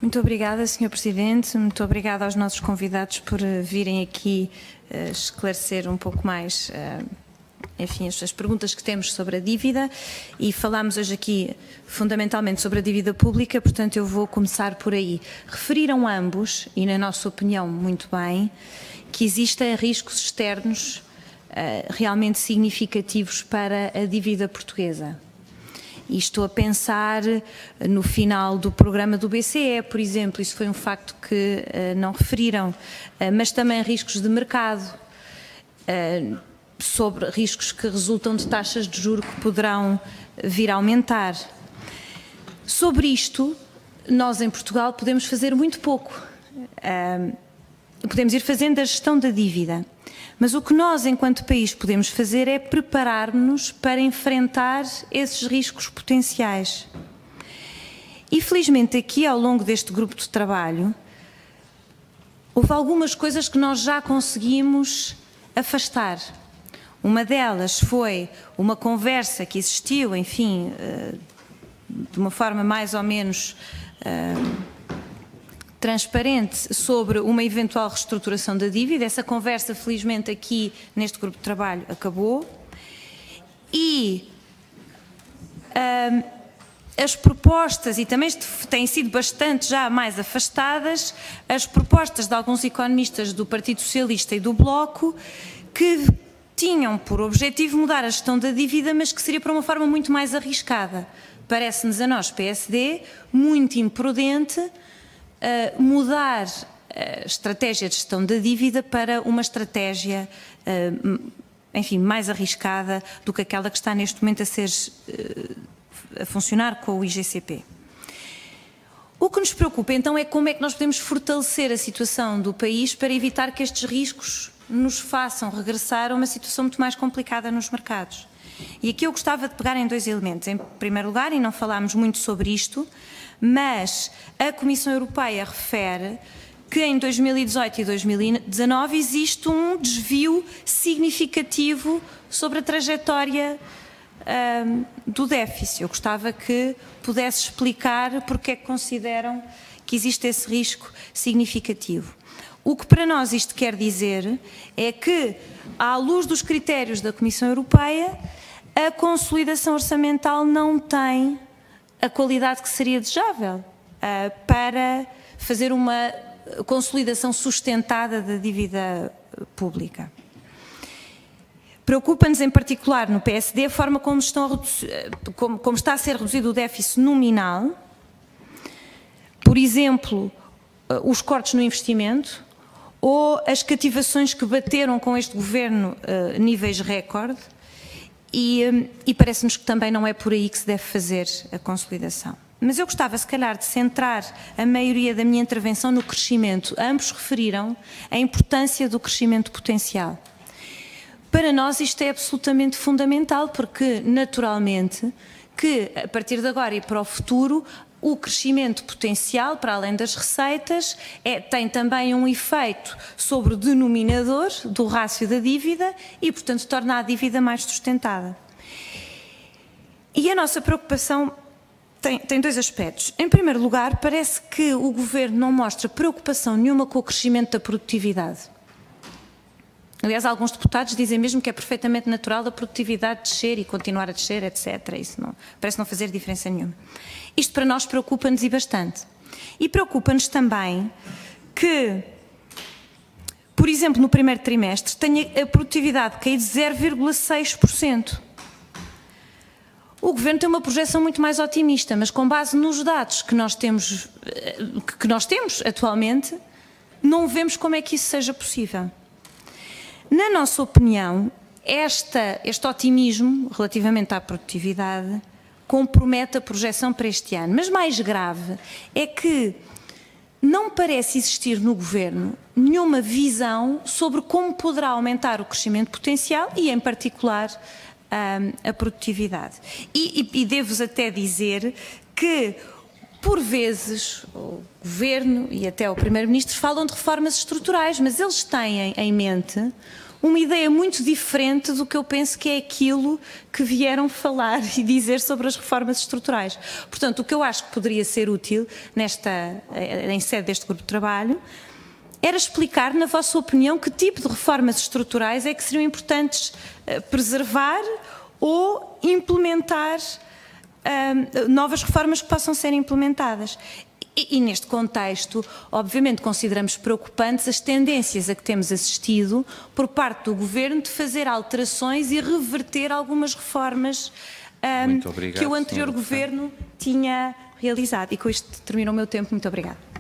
Muito obrigada, Sr. Presidente. Muito obrigada aos nossos convidados por virem aqui esclarecer um pouco mais, enfim, as perguntas que temos sobre a dívida. E falámos hoje aqui fundamentalmente sobre a dívida pública, portanto eu vou começar por aí. Referiram ambos, e na nossa opinião muito bem, que existem riscos externos realmente significativos para a dívida portuguesa. E estou a pensar no final do programa do BCE, por exemplo, isso foi um facto que não referiram, mas também riscos de mercado, sobre riscos que resultam de taxas de juros que poderão vir a aumentar. Sobre isto, nós em Portugal podemos fazer muito pouco. Podemos ir fazendo a gestão da dívida. Mas o que nós, enquanto país, podemos fazer é preparar-nos para enfrentar esses riscos potenciais. E, felizmente, aqui, ao longo deste grupo de trabalho, houve algumas coisas que nós já conseguimos afastar. Uma delas foi uma conversa que existiu, enfim, de uma forma mais ou menos transparente sobre uma eventual reestruturação da dívida. Essa conversa, felizmente, aqui neste grupo de trabalho acabou. E as propostas, e também têm sido bastante já mais afastadas, as propostas de alguns economistas do Partido Socialista e do Bloco, que tinham por objetivo mudar a gestão da dívida, mas que seria para uma forma muito mais arriscada. Parece-nos a nós, PSD, muito imprudente mudar a estratégia de gestão da dívida para uma estratégia, enfim, mais arriscada do que aquela que está neste momento a funcionar com o IGCP. O que nos preocupa então é como é que nós podemos fortalecer a situação do país para evitar que estes riscos nos façam regressar a uma situação muito mais complicada nos mercados. E aqui eu gostava de pegar em dois elementos. Em primeiro lugar, e não falámos muito sobre isto, mas a Comissão Europeia refere que em 2018 e 2019 existe um desvio significativo sobre a trajetória do déficit. Eu gostava que pudesse explicar porque é que consideram que existe esse risco significativo. O que para nós isto quer dizer é que, à luz dos critérios da Comissão Europeia, a consolidação orçamental não tem a qualidade que seria desejável para fazer uma consolidação sustentada da dívida pública. Preocupa-nos em particular no PSD a forma como está a ser reduzido o déficit nominal, por exemplo, os cortes no investimento ou as cativações que bateram com este governo níveis recorde. E parece-nos que também não é por aí que se deve fazer a consolidação. Mas eu gostava, se calhar, de centrar a maioria da minha intervenção no crescimento. Ambos referiram a importância do crescimento potencial. Para nós isto é absolutamente fundamental, porque, naturalmente, que a partir de agora e para o futuro, o crescimento potencial, para além das receitas, tem também um efeito sobre o denominador do rácio da dívida e, portanto, torna a dívida mais sustentada. E a nossa preocupação tem dois aspectos. Em primeiro lugar, parece que o Governo não mostra preocupação nenhuma com o crescimento da produtividade. Aliás, alguns deputados dizem mesmo que é perfeitamente natural a produtividade descer e continuar a descer, etc. Isso parece não fazer diferença nenhuma. Isto para nós preocupa-nos e bastante. E preocupa-nos também que, por exemplo, no primeiro trimestre, tenha a produtividade caído 0,6%. O Governo tem uma projeção muito mais otimista, mas com base nos dados que nós temos atualmente, não vemos como é que isso seja possível. Na nossa opinião, este otimismo relativamente à produtividade compromete a projeção para este ano. Mas mais grave é que não parece existir no Governo nenhuma visão sobre como poderá aumentar o crescimento potencial e, em particular, a produtividade. E devo-vos até dizer que, por vezes, o Governo e até o Primeiro-Ministro falam de reformas estruturais, mas eles têm em mente uma ideia muito diferente do que eu penso que é aquilo que vieram falar e dizer sobre as reformas estruturais. Portanto, o que eu acho que poderia ser útil em sede deste grupo de trabalho era explicar, na vossa opinião, que tipo de reformas estruturais é que seriam importantes preservar ou implementar novas reformas que possam ser implementadas. E neste contexto, obviamente, consideramos preocupantes as tendências a que temos assistido por parte do Governo de fazer alterações e reverter algumas reformas que o anterior Governo tinha realizado. E com isto termina o meu tempo. Muito obrigada.